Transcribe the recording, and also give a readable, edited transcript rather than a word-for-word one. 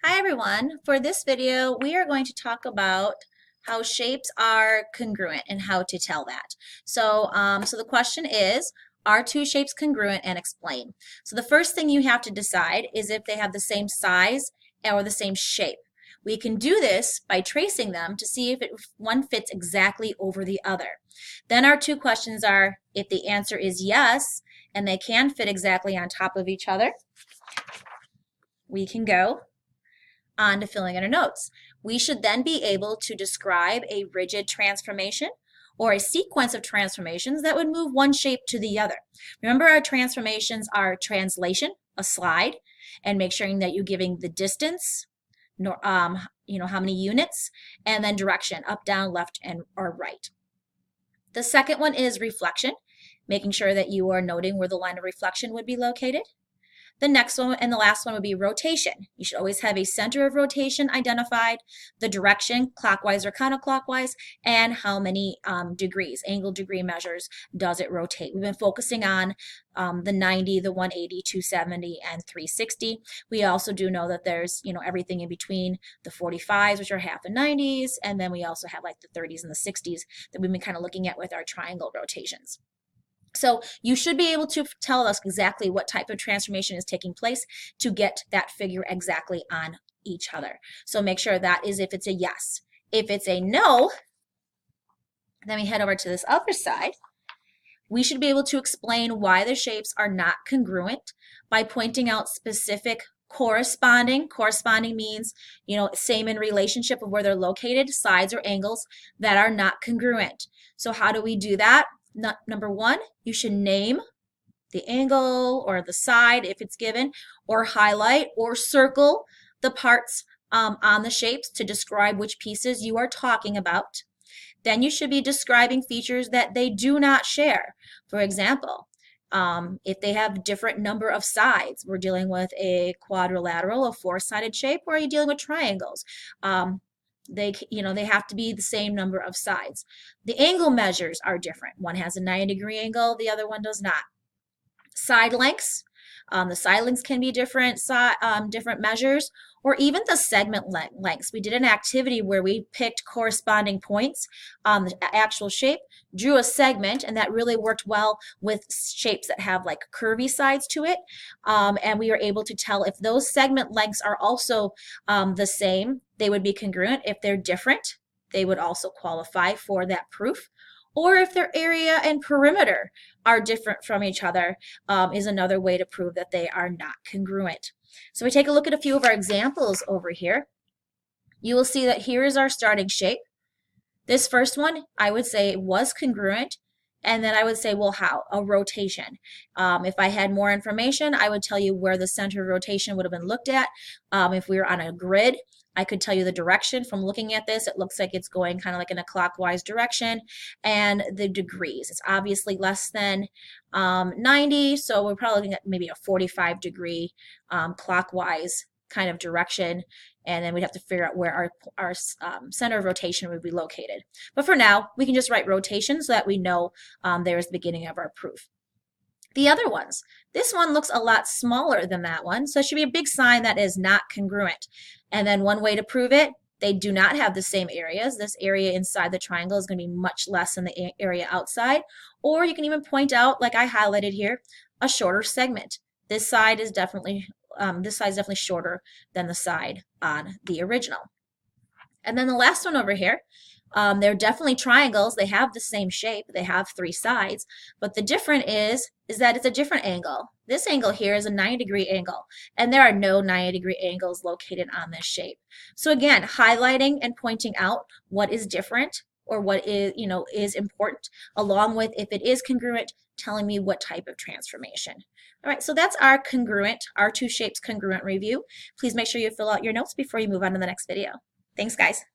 Hi everyone. For this video, we are going to talk about how shapes are congruent and how to tell that. So the question is, are two shapes congruent, and explain. So the first thing you have to decide is if they have the same size or the same shape. We can do this by tracing them to see if one fits exactly over the other. Then our two questions are, if the answer is yes, and they can fit exactly on top of each other, we can go on to filling in our notes. We should then be able to describe a rigid transformation or a sequence of transformations that would move one shape to the other. Remember, our transformations are translation, a slide, and make sure that you're giving the distance, how many units, and then direction, up, down, left, and or right. The second one is reflection, making sure that you are noting where the line of reflection would be located. The next one and the last one would be rotation. You should always have a center of rotation identified, the direction, clockwise or counterclockwise, and how many degrees, angle degree measures, does it rotate. We've been focusing on the 90, the 180, 270, and 360. We also do know that there's, everything in between, the 45s, which are half the 90s, and then we also have like the 30s and the 60s that we've been kind of looking at with our triangle rotations. So you should be able to tell us exactly what type of transformation is taking place to get that figure exactly on each other. So make sure that is if it's a yes. If it's a no, then we head over to this other side. We should be able to explain why the shapes are not congruent by pointing out specific corresponding. Corresponding means, same in relationship of where they're located, sides or angles that are not congruent. So how do we do that? Number one, you should name the angle or the side if it's given, or highlight or circle the parts on the shapes to describe which pieces you are talking about. Then you should be describing features that they do not share. For example, if they have different number of sides, we're dealing with a quadrilateral, a four-sided shape, or are you dealing with triangles? They have to be the same number of sides. The angle measures are different. One has a 90-degree angle, the other one does not. Side lengths, the side lengths can be different measures, or even the segment lengths. We did an activity where we picked corresponding points on the actual shape, drew a segment, and that really worked well with shapes that have like curvy sides to it. And we were able to tell if those segment lengths are also the same, they would be congruent. If they're different, they would also qualify for that proof. Or if their area and perimeter are different from each other, is another way to prove that they are not congruent. So we take a look at a few of our examples over here. You will see that here is our starting shape. This first one, I would say was congruent, and then I would say, well, how? A rotation. If I had more information, I would tell you where the center of rotation would have been looked at. If we were on a grid, I could tell you the direction from looking at this. It looks like it's going kind of like in a clockwise direction, and the degrees. It's obviously less than 90, so we're probably looking at maybe a 45-degree clockwise kind of direction, and then we'd have to figure out where our center of rotation would be located. But for now, we can just write rotation so that we know there's the beginning of our proof. The other ones, this one looks a lot smaller than that one, so it should be a big sign that is not congruent. And then one way to prove it, they do not have the same areas. This area inside the triangle is going to be much less than the area outside. Or you can even point out, like I highlighted here, a shorter segment. This side is definitely shorter than the side on the original. And then the last one over here, they're definitely triangles. They have the same shape. They have three sides, but the difference is that it's a different angle. This angle here is a 90-degree angle, and there are no 90-degree angles located on this shape. So again, highlighting and pointing out what is different or what is important, along with if it is congruent, telling me what type of transformation. All right, so that's our two shapes congruent review. Please make sure you fill out your notes before you move on to the next video. Thanks, guys.